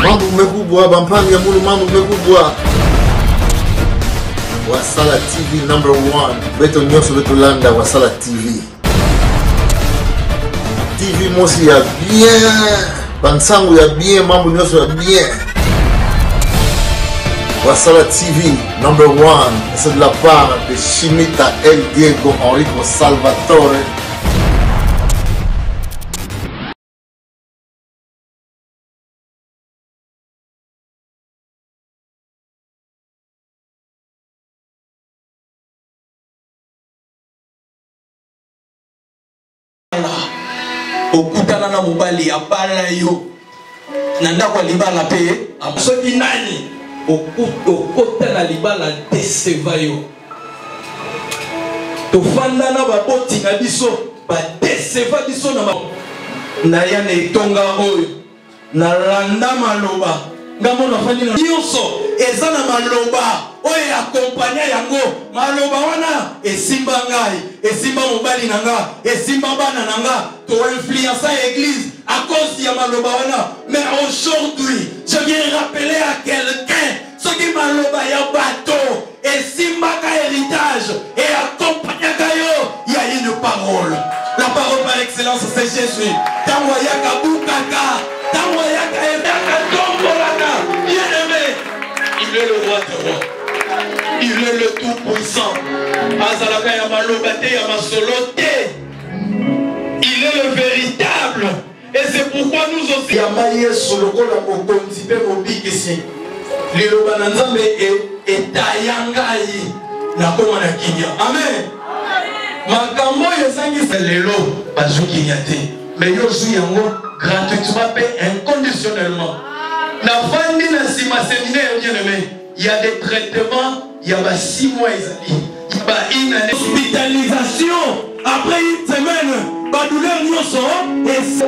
Mambo mekubwa, bampani ya mulu mambo mekubwa. Wasala TV #1. Beto nyoso beto landa Wasala TV. TV mosi ya bien. Bansangu ya bien, mambo nyoso ya bien. Wasala TV #1. C'est de la part de Chimita El Diego Enrico Salvatore. Okutana na mobali abala yo nanda kwa libala pe soki nani okota na libala deseva yo tofanda na baboti na biso ba deseva biso na ya na etonga oyo na landa maloba ngambo na fandi na nyonso eza na maloba oyo akompanya yango maloba wana esimba ngai esimba mobali na nga esimba bana na nga to influencer l'église à cause ya maloba wana. Mais aujourd'hui je viens rappeler à quelqu'un ce qui maloba ya bateau esimba ka héritage et accompagna kayo il y a une parole. La parole par excellence c'est Jésus. Tanwaya kabukaka tanwaya kaebaka tombolaka bien-aimé. Il est le roi des rois. Il est le tout-puissant. Azalaka ya malobate ya masolote. Il est le véritable. Et c'est pourquoi nous aussi. Yamaye solokola mokonzi pe mobikisi. Liloba na Nzambe etayangai na koma na kinya. Amen. Makambo yesangi lelo bazuki nyate. Mais yo zu yango gratuitement pe inconditionnellement. Na fandi na sima séminaire bien-aimé. Il y a des traitements, il y a 6 mois, il y a une année. Hospitalisation, après une semaine, pas douleur nous sommes et ça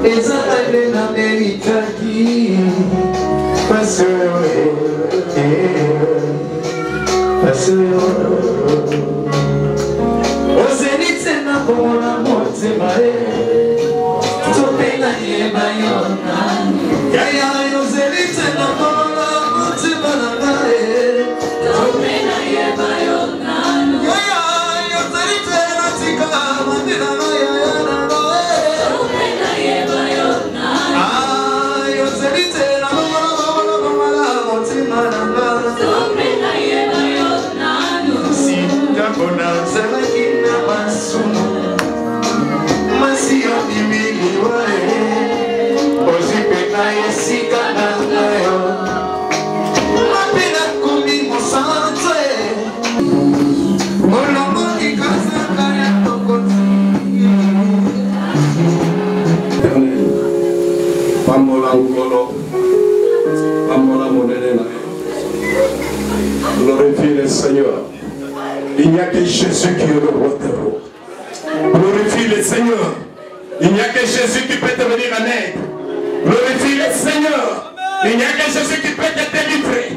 eza alena meritaki paseo ozenite na bona motema topela yeba yona yaya ozenite na bona motema na ngae topela yeba yona yaya ozenite na tika mandina na yaya na glorifie le Seigneur. Il n'y a que Jésus qui est le roi des rois. Glorifie le Seigneur. Il n'y a que Jésus qui peut te venir en aide. Glorifie le Seigneur. Il n'y a que Jésus qui peut te délivrer.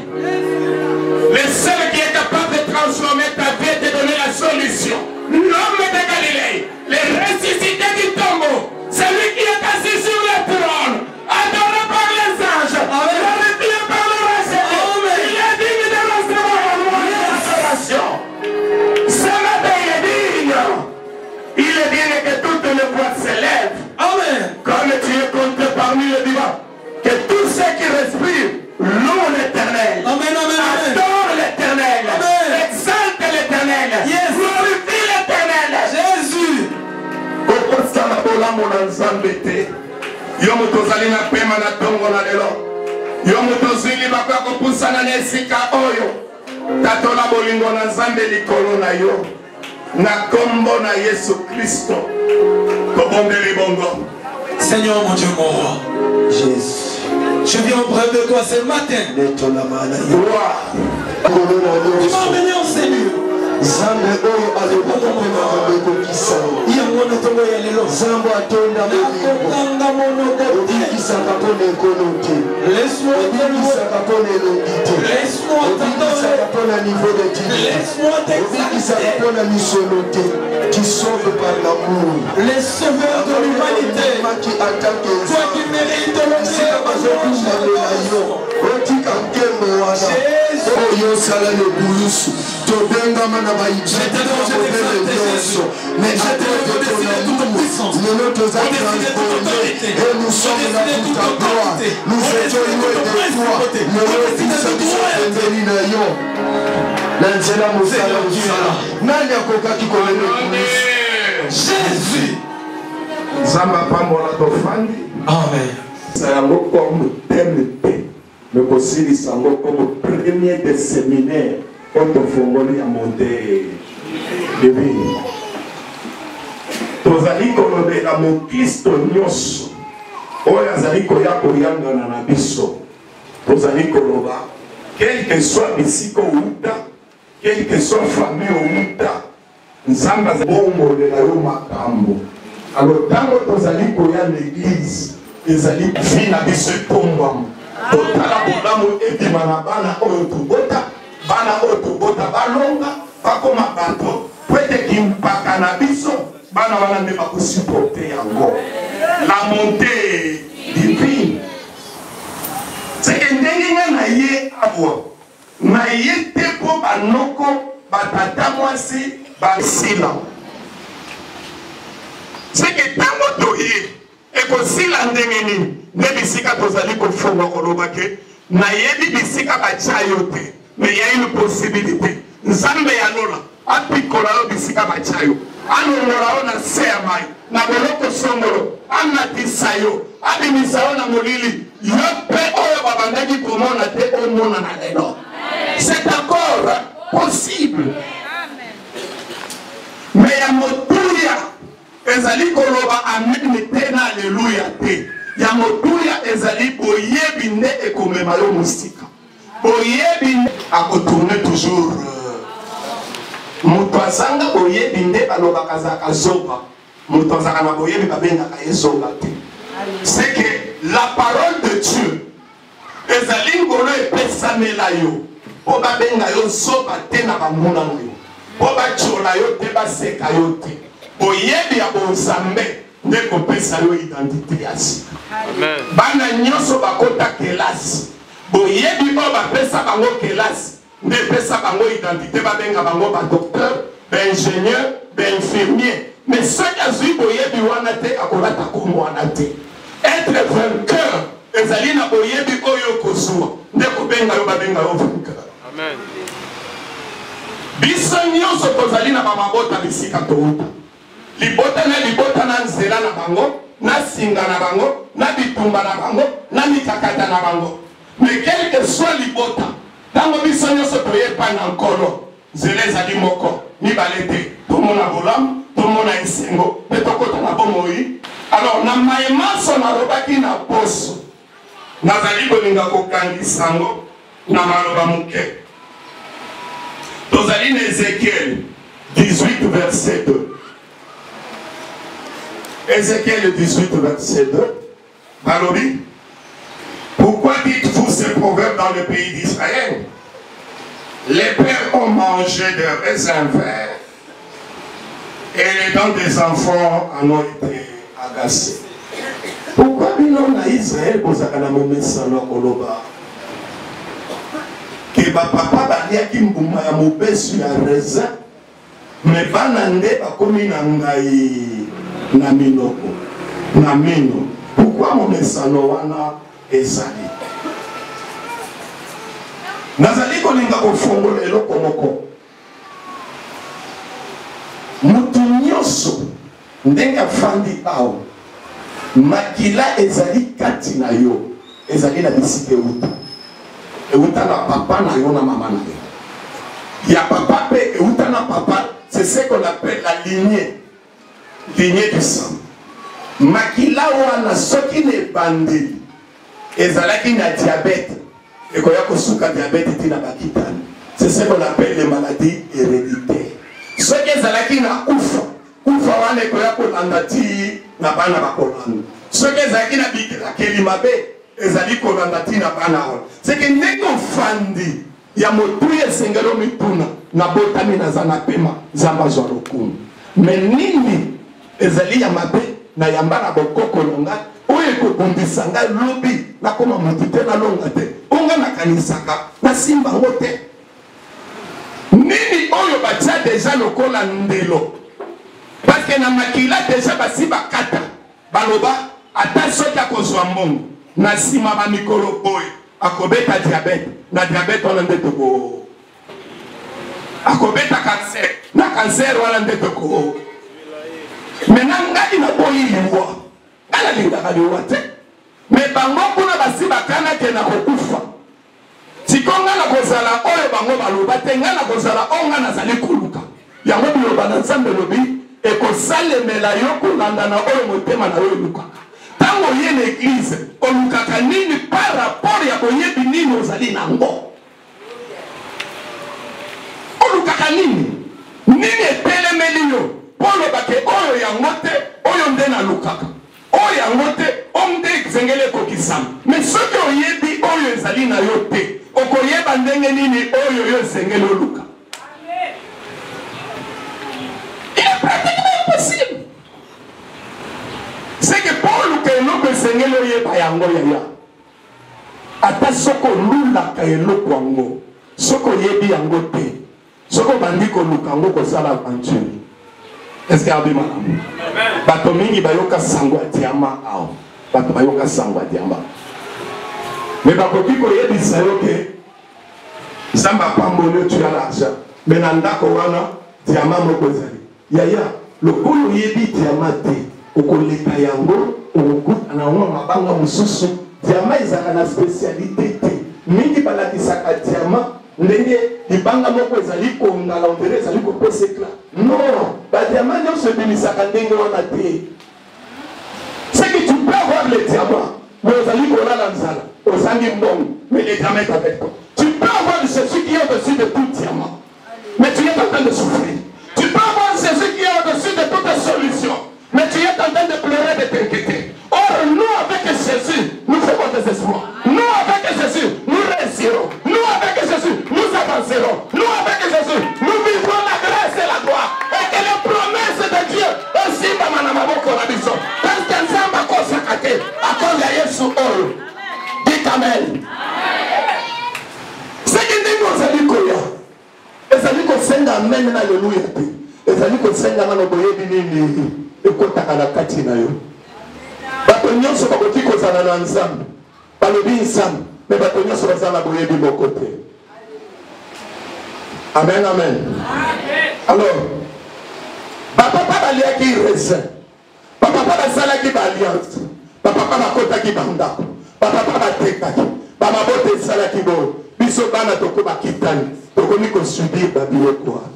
Le seul qui est capable de transformer ta vie et te donner la solution. L'homme de Galilée, le ressuscité du tombeau, celui qui est assis sur le trône, adoré par les anges, glorifié par le reste. Il est digne de recevoir la gloire et la salvation. Ce matin, il est digne. Il est digne que toutes les voix s'élèvent. Amen. Comme tu es compté parmi les vivants, que tous ceux qui respirent louent l'Éternel. Amen, amen, amen. Adore l'Éternel. Exalte l'Éternel. Yes. Glorifie l'Éternel. Jésus. Kokosala bolamu na Nzambe te. Yo moto ozali na pema na tongo na lelo. Yo moto ozili bakoya kopusana na esika oyo. Tatola bolingo na Nzambe likolo na yo. Na kombo na Yesu Kristo. Tobombeli bongo. Seigneur mon Dieu, mon roi. Jésus. Je viens auprès de toi ce matin. Tu m'as amené en Seigneur. Zambo atonda molingo obikisaka mpona ekolo te obikisaka mpona elongi te obikisaka mpona niveau d'étude obikisaka mpona misolo te qui sauve par l'amour les sauveurs de l'humanité qui attaque toi qui mérites le esika bazokumbamela yo otika nkembo wana oyo osala lebulusu tobengama na baijete mobele nyonso mais lelo toza transformé et nous sommes dans toute ta gloire nous étions loués de toi lelo ebisa biso pembeni na yo na nzela mosala osala nani akokaki kolela ebulusu Jésus Zamba pambola tofandi amen yango comme thème te mais kosilisa yango comme premier des séminaires otofongoli ya monde devini tozali kolobela mokristo nyonso oyo azali koya koyangana na biso tozali koloba quel que soit bisika outa quel que soit famille outa nzambe azabongolela yo makambo alors ntango tozali koya l'église ezali vi na biso etombwamo totala bolamu ebima na bana oyo tobota bana oyo tobota balonga bakoma bato po ete kimpaka na biso bana wana nde bakosuporte yango la montée divine seke ndenge nga na ye awa na ye te mpo banoko batata mwasi basila seke ntango toye ekosila ndenge nini nde bisika tozali kofonga koloba ke nayebi bisika batya yo te mais il y a une possibilité nzambe ya lola apikola yo bisika batya yo anongola yo na se ya mai na boloko songolo anatisa yo abimisa yo na molili yo mpe oyo babandaki komona te omona na lelo c'est encore possible mais ya motuya ezali koloba amen te na alleluya te ya motuya ezali boyebi nde ekomema yo mosika boyebi nde akotourne toujours moto azanga boyebi nde balobaka azalaka zoba moto azalaka na boyebi babengaka ye zoba te c'est que la parole de Dieu ezali ngolo epesamela yo po babenga yo zoba te na bamona na yo po batyola yo te baseka yo te boyebi ya bonzambe nde kopesa yo identité ya sika bana nyonso bakota kelasi boyebi oyo bapesa bango kelasi nde epesa bango identité babenga bango badocteur baingénieur bainfirmier mais soki azwi boyebi wana te akolata kombo wana te être vainqueur ezali na boyebi oyo kozwa nde kobenga yo babenga yo vainqueur biso nyonso tozali na bamabota bisika touta libota na nzela na bango na singa na bango na bitumba na bango na mikakata na bango mais quel que soit libota ntango biso nyonso toyepa na nkolo nzela ezali moko mibale te tomona bolamu tomona esengo mpe tokota na bomoi alors na mayemaso nalobaki na poso nazali kolinga kokangisa yango na maloba moke tozali na Ézéchiel 18 verset 2 Ézéchiel 18 verset 2 balobi pourquoi dites-vous ces proverbes dans le pays d'Israël? Les pères ont mangé des raisins verts et les dents des enfants en ont été agacées. Pourquoi bino na Israël bozaka na momesano koloba ke bapapa baliaki mbuma ya mobesu ya raisin me bana nde bakomi na ngai na minoko na mino? Pourquoi momesano wana ezali? Nazali kolinga kofongola eloko moko mutu nyonso ndenge afandi awa makila ezali kati na yo ezali na bisika euta na papa na yo na mama na yo ya papa pe euta na papa c'est ce qu'on appelle la lignée du sang makila wana soki ne bandeli ezalaki na diabète et qu'on a kosuka diabète tina bakitani c'est ce qu'on appelle les maladies héréditaires soki ezalaki na ufa bana ekoya kolanda ti na bana bakolanda soki ezalaki na bikrakeli mabe ezali kolanda ti na bana wana seke ndenge ofandi ya motuya esengeli omituna nabotami naza na pema nzambe azwa lokumu me nini ezali ya mabe na yamba na bokoko na ngai oyo ekobundisa ngai lobi nakoma motu te nalonga te onga nakanisaka nasimba ngo te nini oyo batia deja lokola ndelo parceke na makila deja basi bakata baloba ata soki akozwa mbongo na nsima bamikolo boye akobeta diabete na diabete wana nde toko akobeta kanser na kanser wana nde toko mena ngai naboyi liwa ngai nalingaka liwa te me bango kuna basi bakanake na kokufa siko ngai nakozala oyo bango baloba te ngai nakozala oyo ngai nazali koluka yango biloba na nzambe lobi ekosalemela yo kolanda na oyo motema na yo elukaka ntango oye na eglize olukaka nini par rapport ya boyebi nini ozali nango olukaka nini nini etelemeli yo mpo olobake oyo yango te oyo nde nalukaka oyo yango te oyo nde ezengeli ekokisama me soki oyebi oyo ezali na yo te okoyeba ndenge nini oyo yo ezengeli oluka impossible. C'est que Paul que l'autre Seigneur y est pas yango yaya. Ata soko lula ka eloko yango. Soko yebi yango te. Soko bandi ko lukango ko sala aventure. Est-ce que abima? Amen. Bato mingi bayoka sangwa diama ao. Bato bayoka sangwa diama. Mais bakoki ko yebi sayoke. Zamba pambole tu as l'argent. Mais nandako wana diama moko zali. Yaya lokolo yebi diama te. Okoleka yango okuta na ngo mabanga mususu diama ezaka na spécialité te mingi balakisaka diama ndenge libanga moko ezali kongala ondere ezali kopesa éclat non badiama nyonso ebimisaka ndenge wana te c'est que tu peux avoir le diamant mais ozali kolala nzala ozangi mbongo mais le diamant est avec toi tu peux avoir Jésus qui est au-dessus de tout diamant mais tu es en train de souffrir tu peux avoir Jésus qui est au-dessus de toutes les solutions mais tu es en train de pleurer, de t'inquiéter. Or, nous avec Jésus, nous faisons des espoirs. Nous avec Jésus, nous réussirons. Nous avec Jésus, nous avancerons. Nous avec Jésus, nous vivrons la grâce et la gloire. Et que les promesses de Dieu aussi, parce que nous sommes à cause de Jésus. Dites Amen. C'est que nous allons dire, et allons dire Amen, alléluia. Et allons dire ekotaka na kati na yo bato nyonso bakoki kozala na nzambe balobi nzambe me bato nyonso bazala na boyebi moko te amen amen alors bapapa baliaki raisin bapapa basalaki baalliance bapapa bakotaki bandako bapapa batekaki bamabota esalaki boyo biso bana toko bakitani tokomi kosubir babiloko wana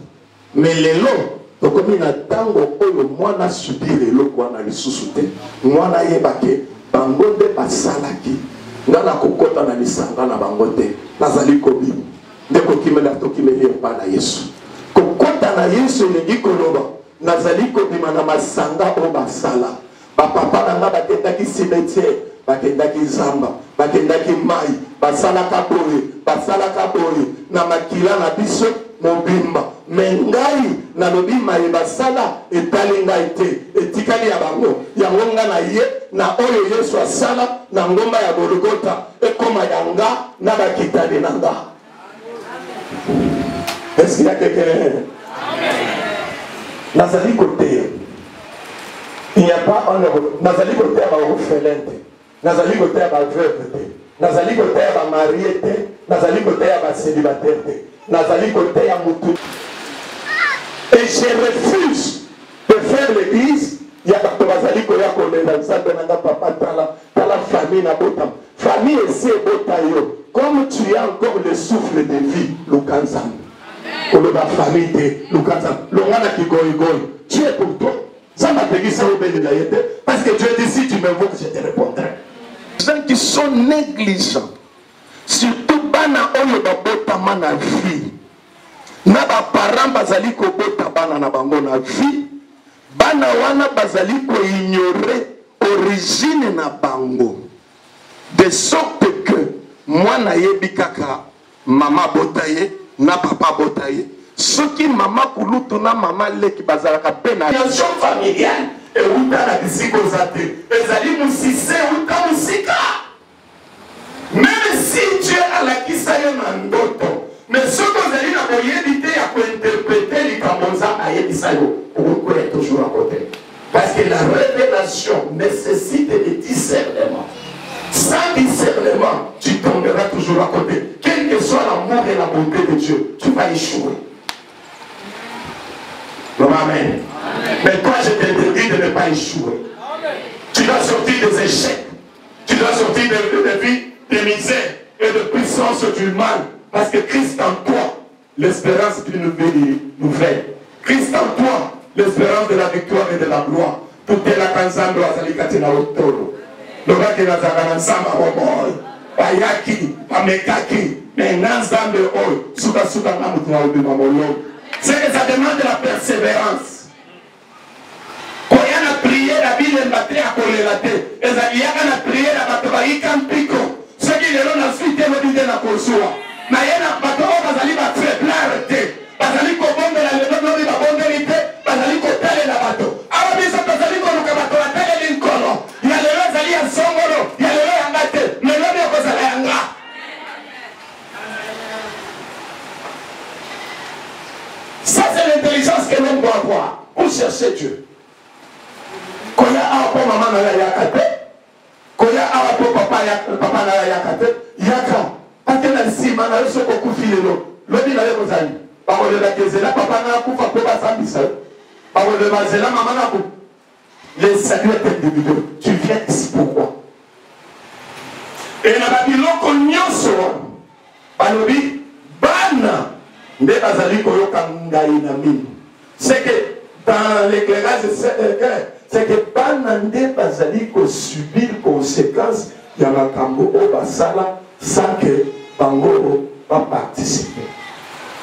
mais lelo tokomi na tango oyo mwana subir eloko wana lisusu te mwana yebake bango nde basalaki nga na kokota na lisanga na bango te nazali kobima nde kokimela tokimeli epa na yesu kokota na yesu elingi koloba nazali kobima na masanga oyo basala bapapa na nga bakendaki cimetière bakendaki zamba bakendaki mai basalaka boye na makila na biso mobimba me ngai nalobi maye basala etali ngai te etikali ya bango yango nga na ye na oyo yesu asala na ngomba ya Golgotha ekoma yanga na bakitani na nga est-ce ya quelqu'un nazali koteya il n'y a pas un nazali koteya baorphelin te nazali koteya baveuve te nazali koteya bamarie te nazali koteya bacélibataire te nazali koteya mutu. Et je refuse de faire l'église. Il y a bato bazali koya kolenda nzambe nanga papa tala famille na botam. Famille esi ebota yo. Comme tu as encore le souffle de vie, lukanzam. Koloba famille te lukanzam. Longana ki goy. Tu es pour toi. Ça m'a payé ça au béni la yete. Parce que Dieu dit si tu m'invoques, je te répondrai. Les gens qui sont négligents. Surtout bana oyo babotama na vie. Na ba parents bazali ko bota bana na bango na vie bana wana bazali ko ignorer origine na bango, de sorte que mwana yebi kaka mama botaye na papa botaye, soki mama kulutu na mama leki bazalaka pe na relation familiale et uta na bisiko zate ezali musise uta musika. Même si Dieu a la kisa yo na ndoto, mais ce que vous allez na moyebite ya ko interpréter les kamonza ayebisa yo, on est toujours à côté. Parce que la révélation nécessite des discernements. Sans discernement, tu tomberas toujours à côté. Quel que soit l'amour et la bonté de Dieu, tu vas échouer. Amen. Amen. Mais toi, je t'interdis de ne pas échouer. Amen. Tu dois sortir des échecs. Tu dois sortir de vie, des misères et de puissance du mal. Parce que Christ en toi, l'espérance d'une vie nouvelle. Christ en toi, l'espérance de la victoire et de la gloire. Tout est là quand Zambro a sali katina otoro. Le gars qui n'a pas ensemble à Romoy. Bayaki, Pamekaki, mais Nanzambe Oy, Souka Souka Namutua de Mamolo. C'est que ça demande de la persévérance. Quand il y a prié, la Bible est battue à Colérate. Et il y a prié, la Batabaï Campico. Ceux qui l'ont ensuite évolué dans la Kosoa. Mais il y a un bateau, Bazali va faire clarté. Bazali Kobon de la Léon, il va bonderité. Bazali Kotale la bateau. Alors, il y a Bazali Konokabato, la telle Lincoln. Il y a le Bazali en Songoro. Il y a le Angate. Mais l'homme est au Bazali. Ça, c'est l'intelligence que l'homme doit avoir pour chercher Dieu. Quand il y a un peu maman dans la yakate, quand il y a un peu papa dans la yakate, yaka, parce que dans le ciment, dans le soko kufile l'homme n'a pas besoin. Par contre, la question là, papa n'a pas kufa pour pas s'ambisser. Par contre, le mazela, maman n'a pas. Les saluts est individuel. Tu viens ici pourquoi? Et dans la biloko nyonso, balobi, bana. C'est que dans l'éclairage, c'est que Banande Bazaliko subit les conséquences de la Makambo au Basala sans que Bango va participer.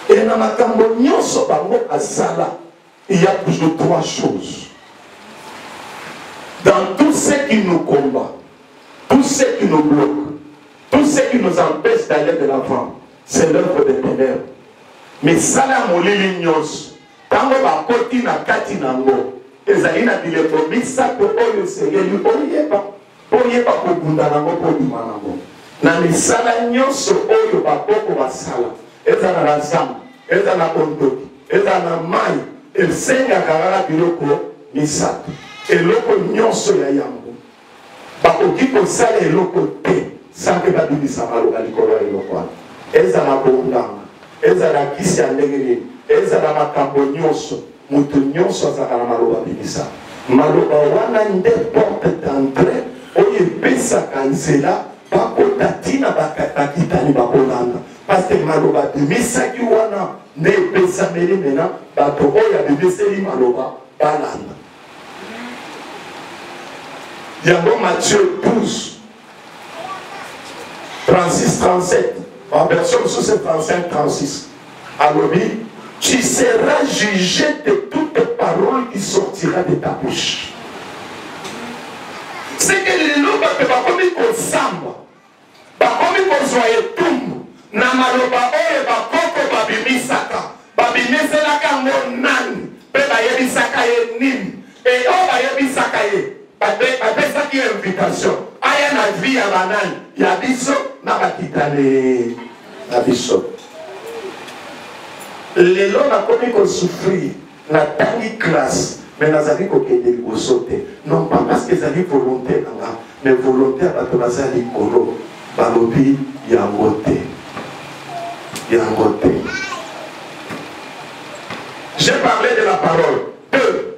Et dans la Makambo Nyonso Bango Basala, il y a toujours trois choses. Dans tout ce qui nous combat, tout ce qui nous bloque, tout ce qui nous empêche d'aller de l'avant, c'est l'œuvre des ténèbres. Mais sala molili nyos tango ba koti na kati nango ezali na bileko misato oyo sengeli oyeba ko bunda nango ko dima nango na misala nyos oyo ba koko basala ezana na zam ezana ondoki ezana mai esenga kala biloko misato eloko nyos ya yango ba koki ko sala eloko te sanke ba bibisa maloba likolo eloko ezana bondanga ezala kisi ya ndenge nini ezala makambo nyonso moto nyonso azalaka na maloba bimisa maloba wana nde porte d'entrée oyo epesaka nzela bakota ntina bakitani bakolanda parce que maloba bimisaki wana nde epesameli mena bato oyo abimiseli maloba balanda yango Matthieu 12 36-37 en version sous 35-36. Alors, tu seras jugé de toute parole qui sortira de ta bouche. C'est que les loups ne peuvent pas comme samba, pas comme soyez tout. Namaloba oye ba koko babimisaka, babimeselaka monani, pe bayebisaka ye nini, et o bayebisaka ye, bapesaki invitation. Aya na vie ya banani, ya biso na bakitane na biso. Lelo na komi ko souffrir na tangi classe, mais nazali ko kende liboso te. Non pas parce que zali volonté nanga, mais volonté à bato bazali kolo, balobi yango te. Yango te. J'ai parlé de la parole. Deux.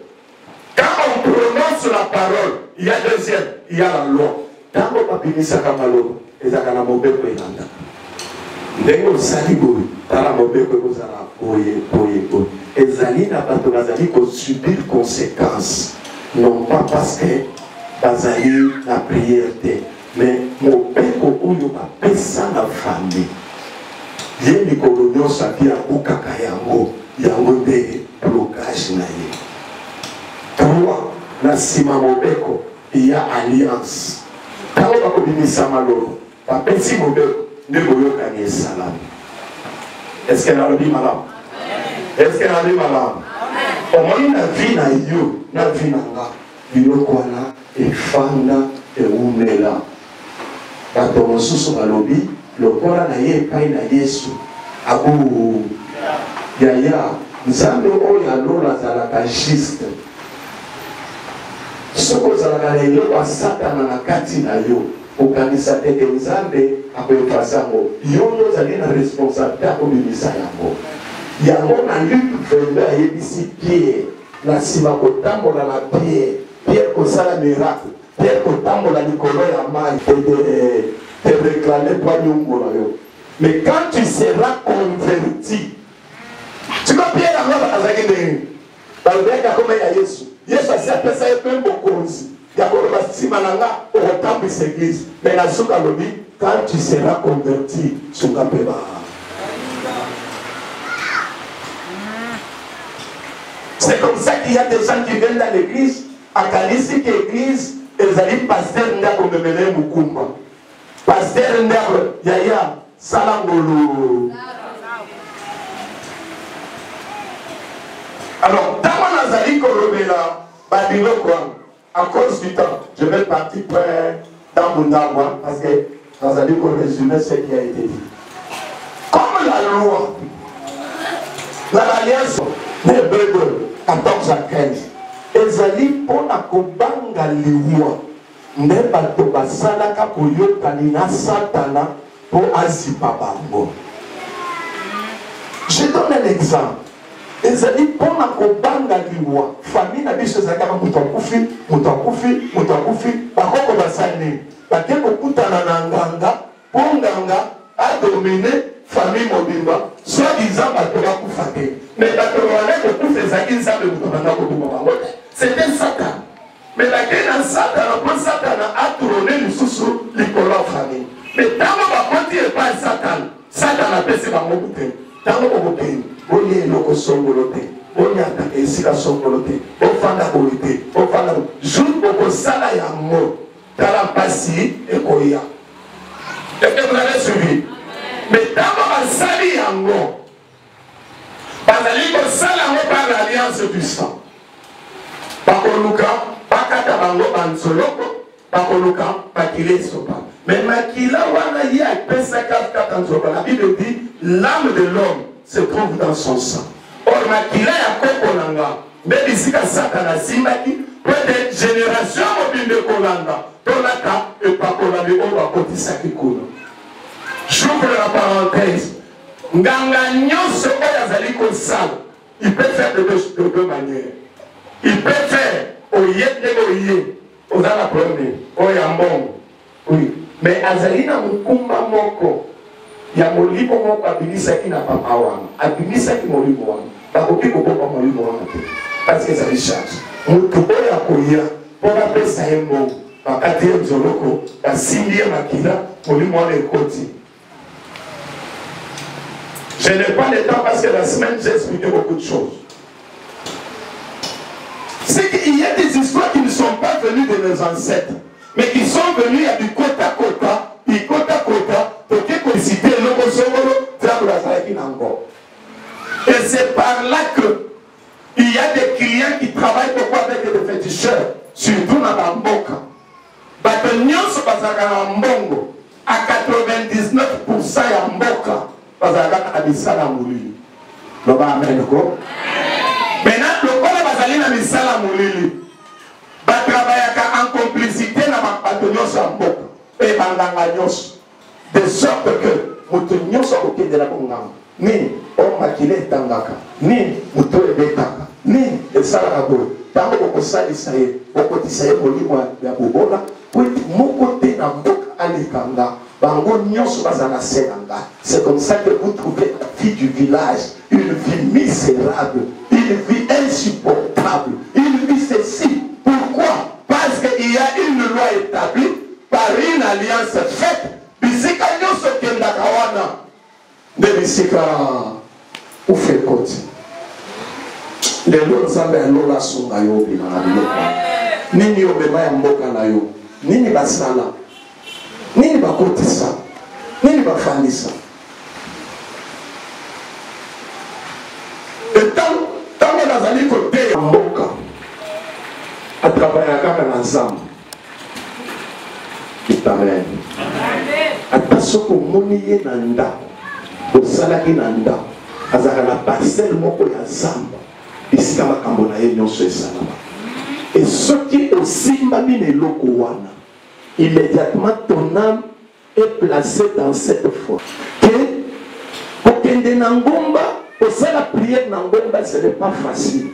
Quand on prononce la parole, il y a deuxième, il y a la loi. Quand on papinisa kamalo, ezaka na mobeko elanda. Ndenge osali boye, tala mobeko ekozala boye. Ezali na bato bazali ko subir conséquences. Non pas parce que bazali na prière te, mais mobeko oyo bapesa na famille. Ye mikolo nyonso api akokaka yango nde blocage na ye. loi na sima mobeko il y a alliance tango bakobimisa malolo bapesi mobeko nde boyokani esalami. Est-ce que nalobi malamu? Est-ce que nalobi malamu? Omoni na vi na yo na vi na nga biloko wana efanda eumela. Bato mosusu balobi lokola na ye epai na Yesu abu yaya nzambe oyo alola azalaka juste. Soko ozalaka na eloko ya Satana na kati na yo okanisa tete nzambe akoyokasa yango yo nde ozali na responsabilité akobimisa yango. Yango na Luc 22 ayebisi Pierre na nsima kotambola na Pierre kosala miracle, Pierre kotambola likolo ya mai te réclamer pas nyongo na yo. Mais quand tu seras converti, tu vois Pierre yango azalaki ndenge balobeka koma ya Yesu. Yesu asi apesa ye mpe bokonzi ya koloba nsima na nga okotambwisa église. Mais na suka alobi quand tu seras converti sunga mpe ba. C'est comme ça qu'il y a des gens qui viennent dans l'église, à Kalisi qui église, ils allaient pasteur Ndako Memele Mukumba. Pasteur Ndako Yaya Salangolo. Alors, dans mon Azali Korobela, Babilo quoi, à cause du temps, je vais partir dans mon arbre, parce que Azali Korobela résumer ce qui a été dit. Comme la loi, l'alliance des Bédouins, 14 à 15. Ezali pona kobanga liwa nde bato basalaka koyokani na Satana po azipa bango. Je donne un exemple. Ezali pona kobanga liwa famille na biso ezalaka mutu akufi bakoko basali bake kokutana na nganga po nganga adomine famille mobimba soi-disant bato bakufa te. Mais bato wana kokufa ezalaki nzambe mutu banda kobima bango te. C'était Satan. Mais la guerre dans Satan, pour Satan a tourné le sous l'école en famille. Mais tant qu'on va continuer par Satan, Satan a passé par mon bouteille. Tant qu'on va bouteille, on y est loco songoloté, on y a attaqué ici la songoloté, on fait la qualité, on fait la joue pour sala ya mot, dans la passie et koya. Est-ce que vous avez suivi? Mais tant qu'on va salir ya mot, parce que sala par l'alliance du sang. Bakoluka, bakata bango bansoloko, bakoluka, bakile sopa. Mais makila wana ya pesa kata sopa. La Bible dit l'âme de l'homme se trouve dans son sang. Or makila ya kokolanga, mais ici ka Satana simbaki, pour des générations mobile kolanga, tolaka et pakolami o bakotisa kikuno. J'ouvre la parenthèse. Nganga nyonso oyo azali kosala, il peut faire de deux manières. Il peut faire au yé, aux la première, au yambon. Oui. Mais Azalina Mukumba Moko, Yamolibo Moko Abinisa qui n'a pas Awan, Abinisa qui Molibo Wan, Bakopi Koko Molibo Wan, parce que ça les charge. Mutubo Yakoya, pour appeler ça un mot, Bakate Zoloko, la Simbia Makila, Molibo Wan et Koti. Je n'ai pas le temps parce que la semaine j'ai expliqué beaucoup de choses. C'est qu'il y a des histoires qui ne sont pas venues de nos ancêtres, mais qui sont venues à du côte à côte, pour que citer le Kosovolo, et c'est par là qu'il y a des clients qui travaillent beaucoup avec des féticheurs, surtout dans la Mboka. Batonion se passe à Mbongo, à 99% à Mboka, parce à Bissala Mouli. L'Oba Amen. Maintenant, le corps bazali na misala molili. Ba travaillaka en complicité na bato nyonso mboka. Et bandanga nyonso. De sorte que moto nyonso okende na bonganga. Ni o makile tangaka. Ni moto ebetaka. Ni esala boye. Tango kosalisa ye, okotisa ye molimo ya bobola, po moko te na mboka alekanga. Bango nyonso bazana senanga. C'est comme ça que vous trouvez la fille du village, une vie misérable. Une vie insupportable, une vie ceci. Pourquoi? Parce qu'il y a une loi établie par une alliance faite. Bisika nyoso kenda kawana. De bisika ou fait côté. lelo nzambe alola sunga yo obima na biloko nini obema ya mboka na yo nini basala nini bakotisa nini bafandisa ntango nazali koteya mboka atravaillaka kaka na nzambe amen ata soki omoni ye na ndako osalaki na ndako azalaka na parcelle moko ya zamba esika makambo na ye nyonso esalama et soki osimbami na eloko wana immédiatement ton âme est placée dans cette foi que kokende na ngomba osala prière na ngomba ce n'est pas facile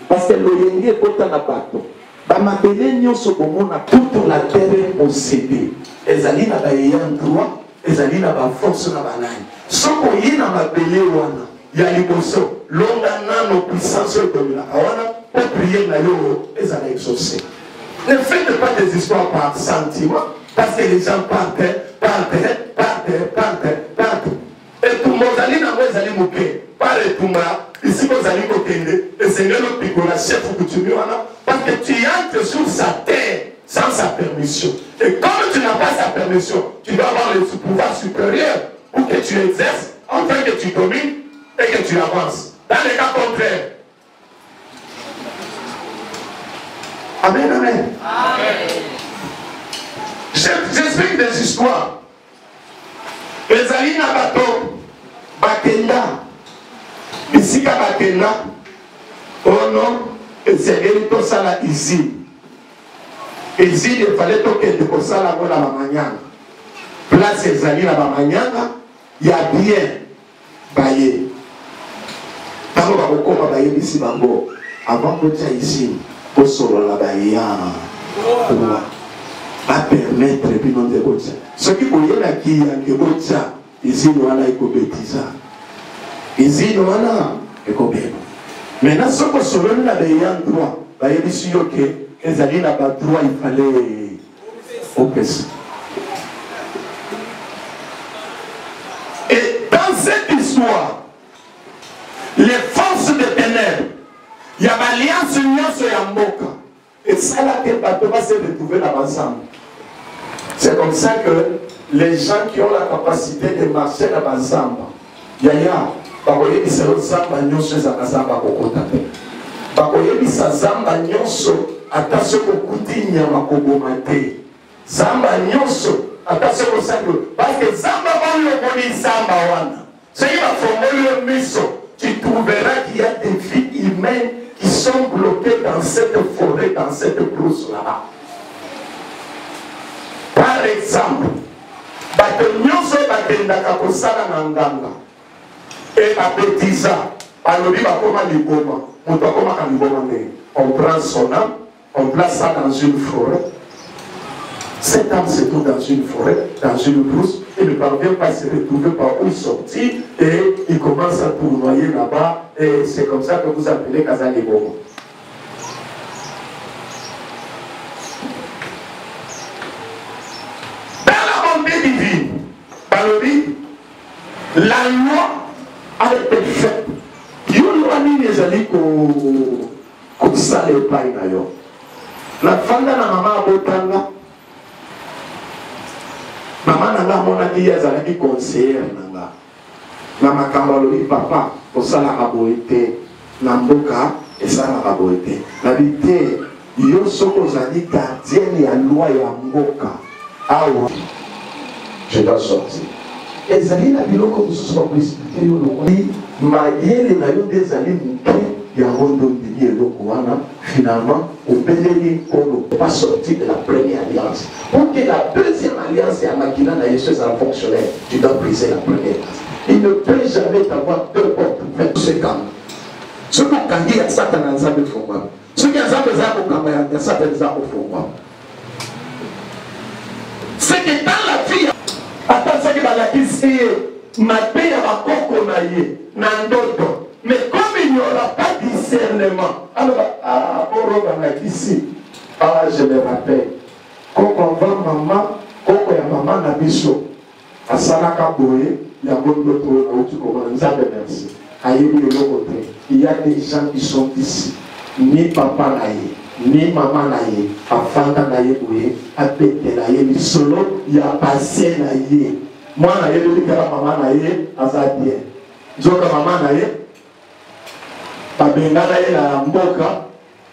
parce que loyenge ekota na bato bamabele nyonso komona toute la terre possédée ezali na bayeyant droit ezali na baforce na banani soko oye na mabele wana ya liboso longa nano puissance edominaka wana po prière na yo ezala exaucé. Ne faites pas des histoires par sentiment parce que les gens partent et tout le monde ali na moi ezali moke par etumba ici vous allez kokende et Seigneur le picola chef coutumier wana parce que tu entres sur sa terre sans sa permission et comme tu n'as pas sa permission tu dois avoir le pouvoir supérieur pour que tu exerces afin que tu domines et que tu avances dans les cas contraires. Amen, amen. J'explique des histoires. Ezali na bato bakenda bisika bakenda ono ezeli tosala usine efale tokende kosala ngo na bamanyanga place ezali na bamanyanga ya bien baye ntango bakokoma bayebisi bango avant kotia usine kosolola bayeya bapermettre bino nde kotia soki boyelaki yange kotia usine wana ekobetiza usine wana ekobeba maintenant soki osololi na bayeya droit bayebisi yo ke ezali na badroit ifale opesa. Et dans cette histoire les forces de ténèbres il y a l'alliance nyonso ya mboka et ça là que bato va se retrouver là ensemble. C'est comme ça que les gens qui ont la capacité de marcher là ensemble yaya bakoyebisa zamba nyonso ezaka zamba kokota te bakoyebisa zamba nyonso ata soki okuti nyama koboma te zamba nyonso ata soki osaki parce que zamba oyo omoni zamba wana soki bafongoli yo miso tu trouveras qu'il y a des vies humaines qui sont bloquées dans cette forêt, dans cette brousse là-bas. Par exemple, bato nyonso bakendaka kosala na nganga et babetiza alobi bakoma liboma moto akomaka liboma nde on prend son âme on place ça dans une forêt. Cette âme se trouve dans une forêt, dans une brousse, il ne parvient pas à se retrouver par où sortir et il commence à tournoyer là-bas et c'est comme ça que vous appelez Kazali Bomo. Dans la bonté divine, Balobi, la loi a été faite. Yulwani nezali ko sale pai na yo. La fanda na mama abotanga maman nanga monaki ye azalaki conseillère nanga na makambo alobi papa osalaka boye te na mboka esalaka boye te nabi te yo soki ozali gardienne ya loi ya mboka awa je dois sortir ezali na biloko mosusu bakoexplike yo lokoli mayele na yo nde ezali moke yango ndondeli eloko wana finalement obeleli kono pas sortir de la première alliance pour que la deuxième alliance ya makina na yesu ezala fonctionnaire tu dois briser la première alliance. Il ne peut jamais avoir deux portes ouvertes ce camp soki okangi ya satana nzambe efungwami soki ya nzambe eza kokanga ya satana eza kofungwama c'est que dans la vie ata soki balakisi ye mabe ya bakoko na ye na ndoto. Mais comme il n'y aura pas de discernement, alors, ici, je me rappelle, quand on va maman, quand on y a maman na biso, à Salaka Boye, il y a bon d'autres, tu commences à merci. Il y a des gens qui sont ici. Ni papa naïe, ni maman naïe, afin naïe boué, apété naïe, solo, il y a passé naïe. Moi naïe, je dis que la maman naïe, azadie. Je dis que maman naïe, babenga naïe la mboka,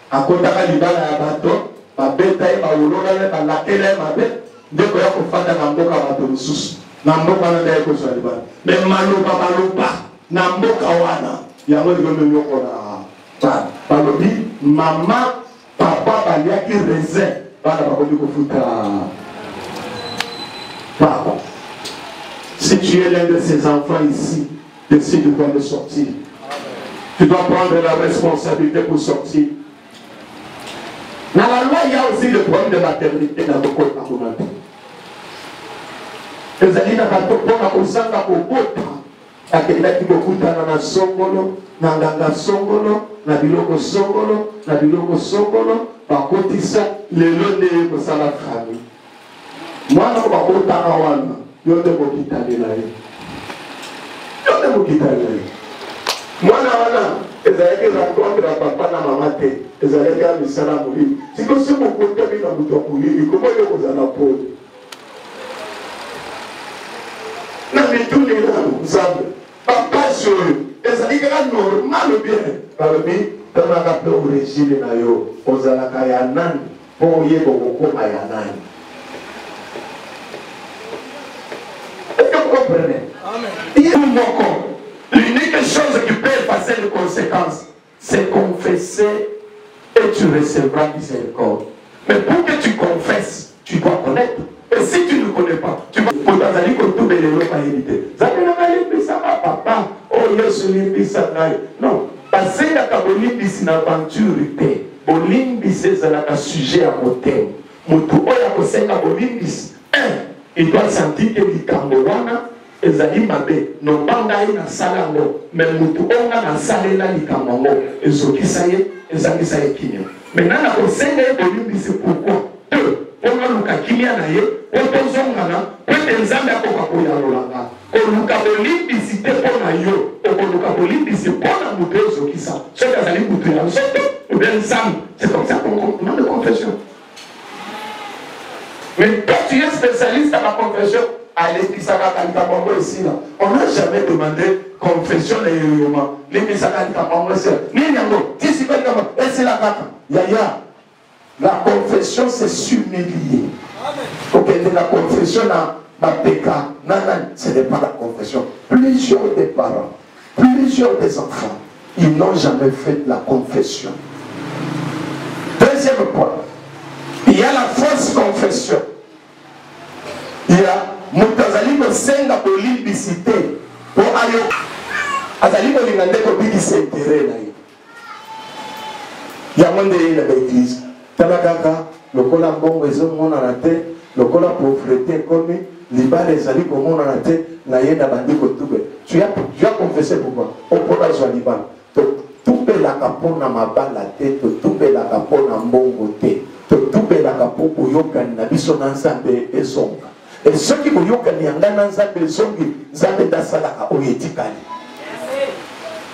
à côté de l'ibala ya bato, babeta ye, baolona ye, balakela ye mabe, ndeko ya kofanda na mboka bato lisusu. Na mboka na naïe kozwa libala. Mais maloba, na mboka wana, yango ligome nyoko na balobi maman papa baliaki raisin bana bakomi kofuta papa. Si tu es l'un de ces enfants ici, décide de sortir. Tu dois prendre la responsabilité pour sortir. Dans la loi, il y a aussi le problème de maternité dans le code communautaire. Les alliés n'ont pas akendaki kokutana na songolo na nganga songolo na biloko songolo bakotisa lelo nde kosala fami mwana bakotana wana yo nde mokitalela ye mwana wana ezalaki rencontre ya papa na mama te ezalaki ya misala molimo sikosi mokotami na moto ya molili koma yo kozala pole na mituni nano nzambe bapasi oyo ezalaki kaka normal bien balobi tanaka mpe origine na yo ozalaka ya nani mpo oyeba kokoma ya nani. Est-ce que vous comprenez? L'unique chose qui peut effacer les conséquences, c'est confesser et tu recevras miséricorde. Mais pour que tu confesses, tu dois connaître. Et si tu ne connais pas, tu vas potentiellement que tout le monde va éviter. Papa, oh Yesu limbisa ngai. Non, parce que la kabolimbisi na aventure te. Bolimbisi c'est la sujet à motem. Mutu oya kosenga bolimbisi. Il doit sentir que likambo wana ezali mabe. No banga ina sala ngo. Mais mutu onga na salela likambo ngo. Ezokisa ye, ezangisa ye kinyo. Maintenant na kosenga bolimbisi pourquoi? On a luka kimia na ye, otozongana, kwete nzambe akoka koyalolanga. Oluka bolimbisi te pona yo, oluka bolimbisi pona mutu ezokisa. Soki azali mutu ya nzoto, ou bien nzambe. C'est comme ça qu'on demande de confession. Mais quand tu es spécialiste dans la confession, allez, Pisaka Kalikapongo ici là. On n'a jamais demandé confession les romans. Les Pisaka Kalikapongo ici là. Ni Nyango, si pas Nyango, et c'est la kaka. Yaya. La confession, c'est s'humilier. Ok, la confession, ce n'est pas la confession. Plusieurs des parents, plusieurs des enfants, ils n'ont jamais fait la confession. Deuxième point, il y a la fausse confession. Il y a Moutazali Mosenga pour l'imbicité, pour aller Azali Molingande pour bidisser intérêt. Il y a moins de l'église. Talakaka, le cola bon raison mon à la tête, le cola pauvreté comme l'ibal les amis comme mon à la tête, la yéna bandi kotoube. Tu as confessé pourquoi? Au pola soit l'ibal. Tout la capon na ma balle la tête, tout la capon na mon côté, tout la capon pour yokan na biso ensemble et songa. Et ceux qui vous yokan yanga ensemble et songa, zande da salaka oyetikali.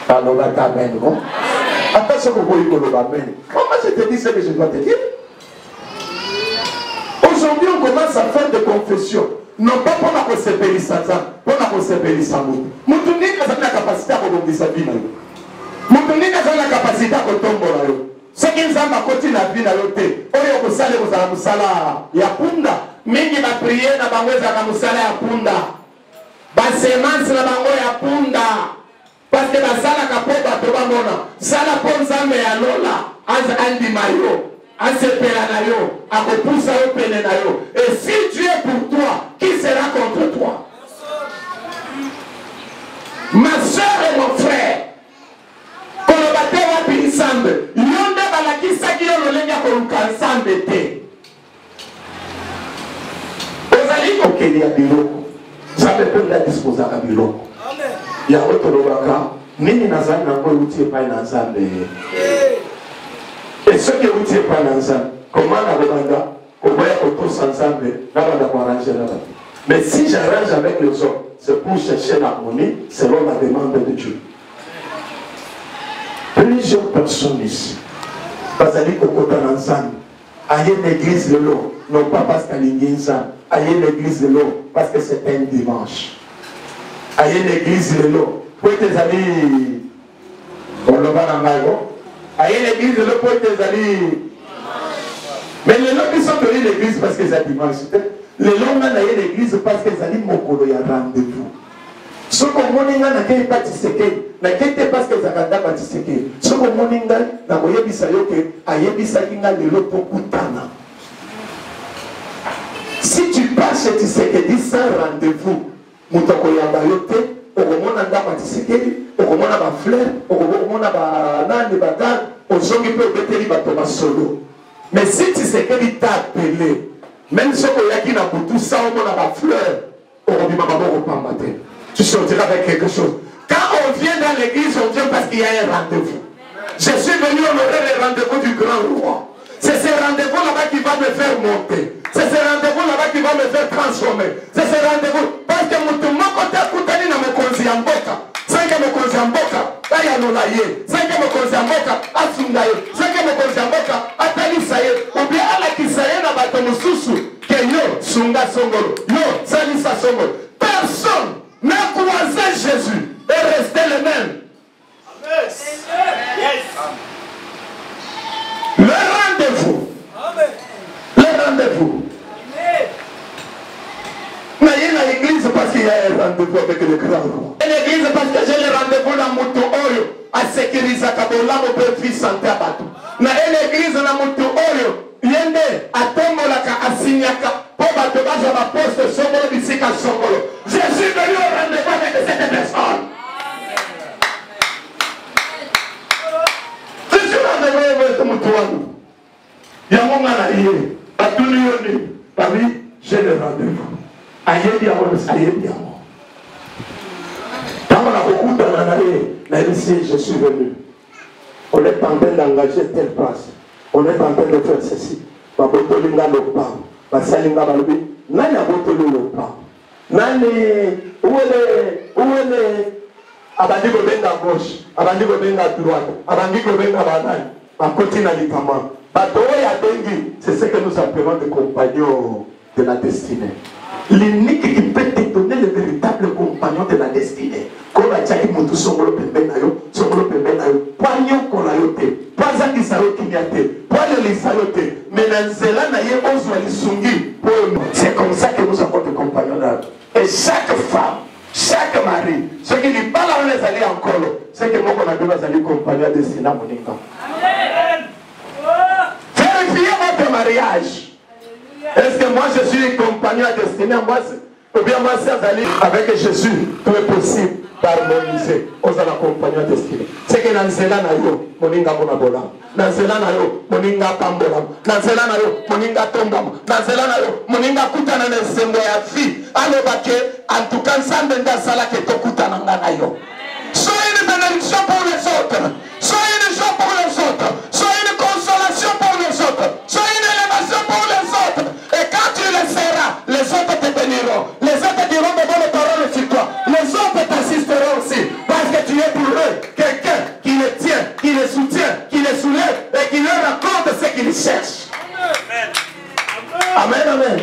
Alors la amen, non? Attention que vous voyez amen. Comment je te dis ce que je dois te dire? Aujourd'hui, on commence à faire des confessions. Non pas pour la conserver Satan, pour la conserver Samoud. Moutouni a la capacité à remonter sa vie. Moutouni a la capacité à retomber. Ce qui nous a continué la vie dans l'autre. Oyo kusale kusala musala ya punda. Mingi ba prier na bangweza na musala ya punda. Ba semence na bango ya punda. Parce que la salle a capé à toi, mona. Sala ponza me alola. Az andi mayo. Az pelanayo. A repoussa au penenayo. Et si tu es pour toi, qui sera contre toi? Ma soeur et mon frère. Kolobate wa pinsambe. Yonde balaki saki yo lenga koluka ensemble te. Ozali kokeli ya biloko. Ça peut la disposer à biloko. Ya otolobaka nini nazali nango utie pai na nzambe. Et ceux qui utie pai na nzambe, comment na rebanda koboya kotosa nzambe na banda ko arranger là. Mais si j'arrange avec les autres, c'est pour chercher l'harmonie selon la demande de Dieu. plusieurs personnes ici. Bazali kokota na nzambe. Aïe l'église de l'eau, non pas parce qu'elle est nzambe. Aïe l'église de l'eau parce que c'est un dimanche. Aïe l'église de l'eau. Pour tes amis, on le va dans l'aïe. Aïe l'église de l'eau pour tes amis. Mais les gens qui sont venus à l'église parce que c'est dimanche. Les gens qui sont l'église parce que c'est mokolo ya rendez-vous. Ce qu'on moninga na kei patiseke, na kei te parce que zakanda patiseke. Ce qu'on moninga na koyebisa yo ke ayebisa kinga lelo pokutana. Si tu passes chez Tshisekedi sans rendez-vous, mutoko ya bayote, okomona nda patiseke, okomona ba fleur, okomona ba nani ba dan, ozongi pe obeteli bato ba solo. Mais si Tshisekedi t'a appelé, même si on a qui n'a pas tout ça, on a la fleur, on dit maman, on va pas mater. Tu sortiras avec quelque chose. Quand on vient dans l'église, on vient parce qu'il y a un rendez-vous. Je suis venu honorer le rendez-vous du grand roi. C'est ce rendez-vous là-bas qui va me faire monter. C'est ce rendez-vous là-bas qui va me faire transformer. C'est ce rendez-vous. Parce que mon côté à Koutani n'a me conduit en boca. C'est que me conduit en boca. Aya no laye. C'est que me conduit en boca. Asungaye. C'est que me conduit en boca. Atali saye. Ou bien ala qui saye na bato mususu. Que yo sunga songolo. Yo salisa songolo. Personne n'a croisé Jésus et resté le même. Amen. Yes. Le rendez-vous. Amen. Le rendez-vous. Mais il y a l'église parce qu'il y a un rendez-vous avec le grand roi. Et l'église parce que j'ai le rendez-vous dans mon oyo à sécuriser Kabola mon père fils santé à Batou. Mais l'église dans mon oyo yende atomolaka asinyaka pour Batou baza ma poste songolo bisika songolo. Je suis venu au rendez-vous avec cette personne. Je suis rendez-vous avec mon toit. Il y a mon mari, à tout le monde, parmi j'ai le rendez-vous. Aïe bien, aïe bien. Quand on a beaucoup d'années, je suis venu. On est en train d'engager telle place. On est en train de faire ceci. Babotolinga le pain. Basalinga balobi. Nani abotoli le pain. Nani où est abandi gobenga gauche, abandi gobenga droite, abandi gobenga banane. En continent likama. Batoya dengi, c'est ce que nous appelons des compagnons de la destinée. L'unique qui peut te donner le véritable compagnon de la destinée. Quand la tchaki moutou songolo pembe na yo, poignon kolayote, poizaki sayo kinyate, poignon lisayote, mais dans zela na ye ozwa lisungi. C'est comme ça que nous avons des compagnons là. Et chaque femme, chaque mari, ceux qui disent pas là on les allait encore, c'est que moi qu'on a deux allés compagnon à destinée moninga. Vérifiez votre mariage. Est-ce que moi je suis un compagnon à destinée moi, ou bien moi c'est avec Jésus, tout est possible d'harmoniser aux compagnon à destinée. C'est que dans Zéla na yo, moninga bonabola. Dans Zéla na yo, moninga pambola. Dans Zéla na yo, moninga tombam. Dans Zéla na yo, moninga kutana na sembo ya fi. Alors bake, en tout cas, ça m'enda sala que to kutana na yo. Soyez une bénédiction pour les autres. Soyez une joie pour les autres. Soyez une consolation pour les autres. Soyez une élévation pour les autres. Et quand tu le seras, les autres te béniront. Les autres diront de bonnes paroles sur toi. Les autres t'assisteront aussi. Parce que tu es pour eux quelqu'un qui les tient, qui les soutient, qui les soulève et qui leur raconte ce qu'ils cherchent. Amen, amen.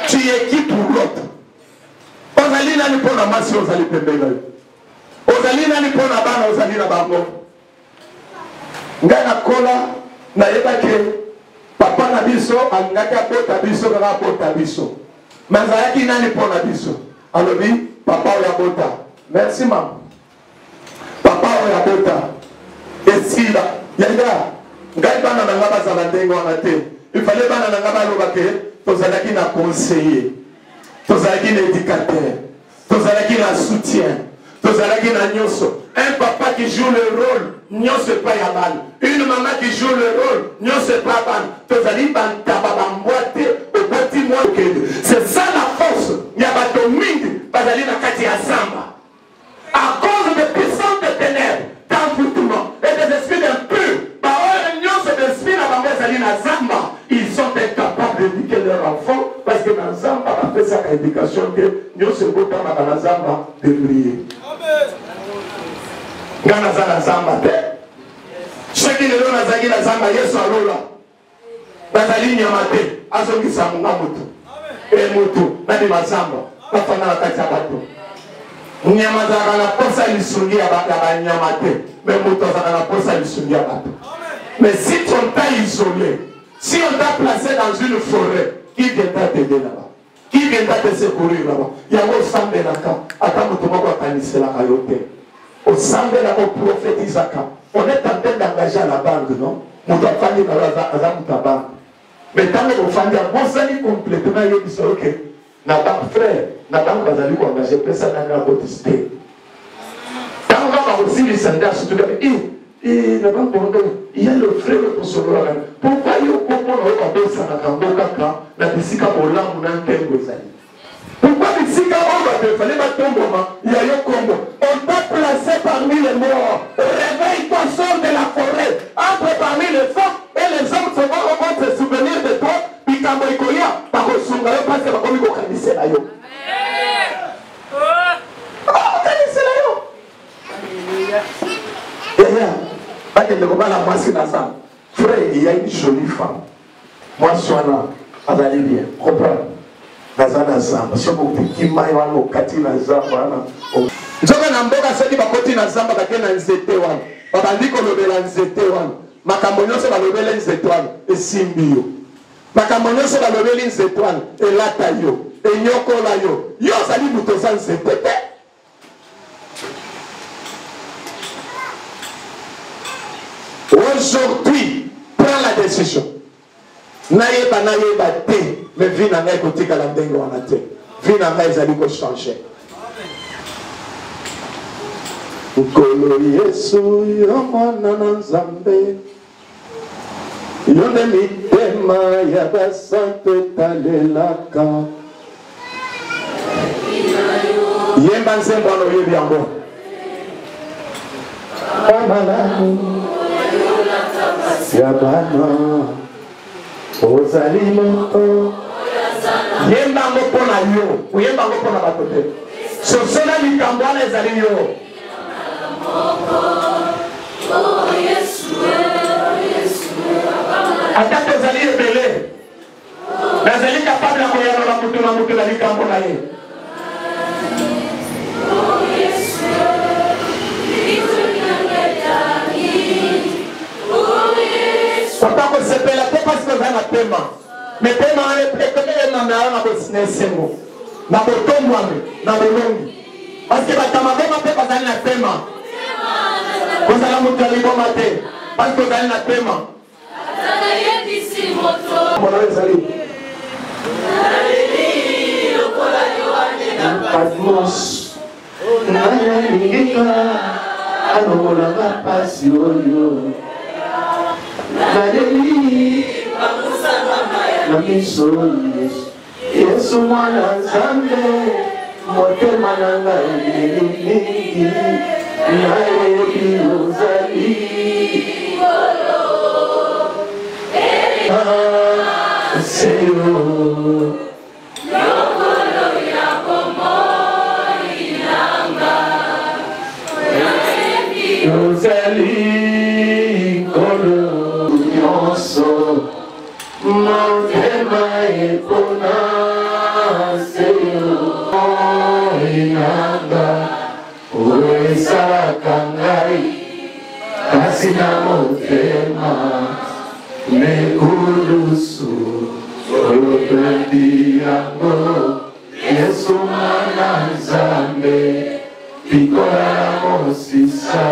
Tu es qui pour l'autre? Ozali nani pona masi ozali pembeni. Ozali nani pona bana ozali na bango. Ngai na kola na yebake papa na biso angaki abota biso kaka abota biso. Mais azalaki nani pona biso. Alobi papa oyo abota. Merci maman. Papa oyo abota. Esila. Yanga. Ngai bana na nga bazala ndenge wana te. Il fallait bana na nga baloba ke tozalaki na conseiller. Tozalaki na éducateur. Tozalaki na soutien. Tozalaki na nyonso. Un papa qui joue le rôle, nyonso pas ya mal. Une maman qui joue le rôle, nyonso pas mal. Tozali bantaba bamboite au petit moi. C'est ça la force. Il y a bato mingi bazali na kati ya zamba. À cause des puissances de ténèbres, d'envoûtement et des esprits d'impurs, parole nyonso d'esprit na bango bazali na zamba. Ils sont incapables d'éduquer leurs enfants parce que dans zamba on fait sa éducation que nyonso bota na dans zamba de briller. Gana zana zamba te. soki lelo nazalaki na zamba Yesu alola nazali nyama te azongisa munga moto e moto nani mazamba bafanda na kati ya bato nyama azalaka na posa lisungi ya banyama te mais moto azalaka na posa lisungi ya bato. Mais si on t'a isolé, si on t'a placé dans une forêt, qui viendra t'aider là-bas? Qui viendra te secourir là-bas? Il y a un sambe là-bas. Attends, tu vas organiser la caillotte. Au sambe là-bas, on prophétise à cas. On est en train d'engager à la banque, non? On doit faire des banque. Mais tant que vous faites un bon salut complètement, il dit ok. La banque frère, la banque va aller engager personne à la participé. Quand on va aussi les soldats, surtout et la banque il y a le frère pour se voir. Pourquoi il y a un peu de ça dans le caca, la musique à Mola, on a un tel gozali. Pourquoi la musique à Mola, il fallait battre un moment, il y a un combo. On t'a placé parmi les morts. Réveille-toi, sors de la forêt. Entre parmi les femmes et les hommes vont se souvenir de toi. Puis quand il y a, par le son, parce que comme il faut canaliser là. Oh, canaliser là. Frère, il y a une jolie femme. Moi, je suis là. Elle allait bien. Comprends? Nazana Zamba. Si on peut qui m'a eu au Kati na Zamba. Nzoka na mboka soki bakoti na Zamba kake na nzete wana. Babandi kolobela nzete wana. Makambo nyonso balobela nzete wana esimbi yo. Makambo nyonso balobeli nzete wana elata yo. Enyokola yo. Yo ozali moto oza nzete te. Aujourd'hui, prends la décision. Naïba te, mais vie n'a pas côté kalandengo en te. Vie n'a pas été changé. Ukolo Yesu yomana nanzambe. Yone mitema ya basante talelaka. Yemba nzembo ano yebi yango. Amalani. Yabana ozali moto yemba ngo pona yo yemba ngo pona batote sosela likambo wana ezali yo ata tozali ebele nazali capable ya koyana na mutu na likambo na ye. Papa ko sepela te parce que za na pema. Mais pema ale pekele na na ko sinesemo. Na botomwa na bolongi. Parce que batama bema pe bazali na pema. Ko sala mutali ko mate. Parce que bazali na pema. Atana yedi si moto. Mona ezali. Alili lokola yoane na Patmos. Nanya ngika anola ba pasi oyo. Nadeli na miso Yesu mwana Nzambe motema nanga mingi nayebi ozali seyo lokolo ya bomoi nanga nayebi ozali kolo Motema epona seyo inanga uesaka ngai kasi na motema mekulusu obebi yango Yesu mwana Nzambe pikola mosisa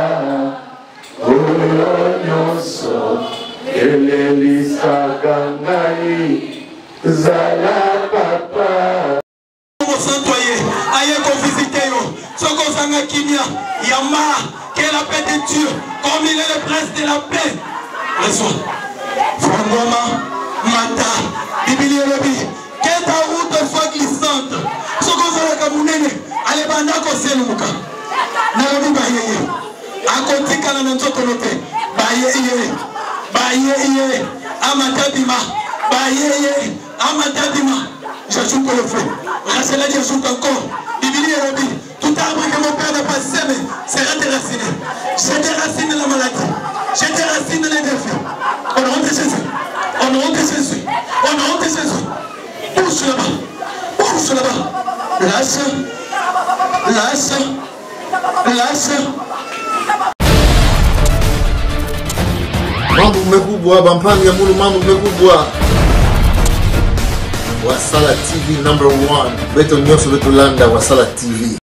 oyo nyonso Elelisa gangai zala papa. Vous s'entoyer, aïe qu'on visite yo, ce qu'on s'en a kimia, yama, qu'est la paix de Dieu, comme il est le prince de la paix. Reçois. Frangoma, Mata, Bibili Robi, que ta route soit glissante. Ce qu'on s'en a kamounene, allez bandako seluka. Narobi baye, akoti kana nanto konote, baye. Baye amatadima baye amatadima Jésus pour le feu Rachel Jésus encore Bible Robi tout arbre que mon père n'a pas semé sera déraciné. J'ai déraciné la maladie, Je déracine les défis. Au nom de Jésus. Au nom de Jésus. Au nom de Jésus. Pousse là-bas. Pousse là-bas. Lâche. Lâche. Lâche. Mambo mekubwa bampani ya mulu mambo mekubwa. Wasala TV #1. Beto nyonso beto landa Wasala TV.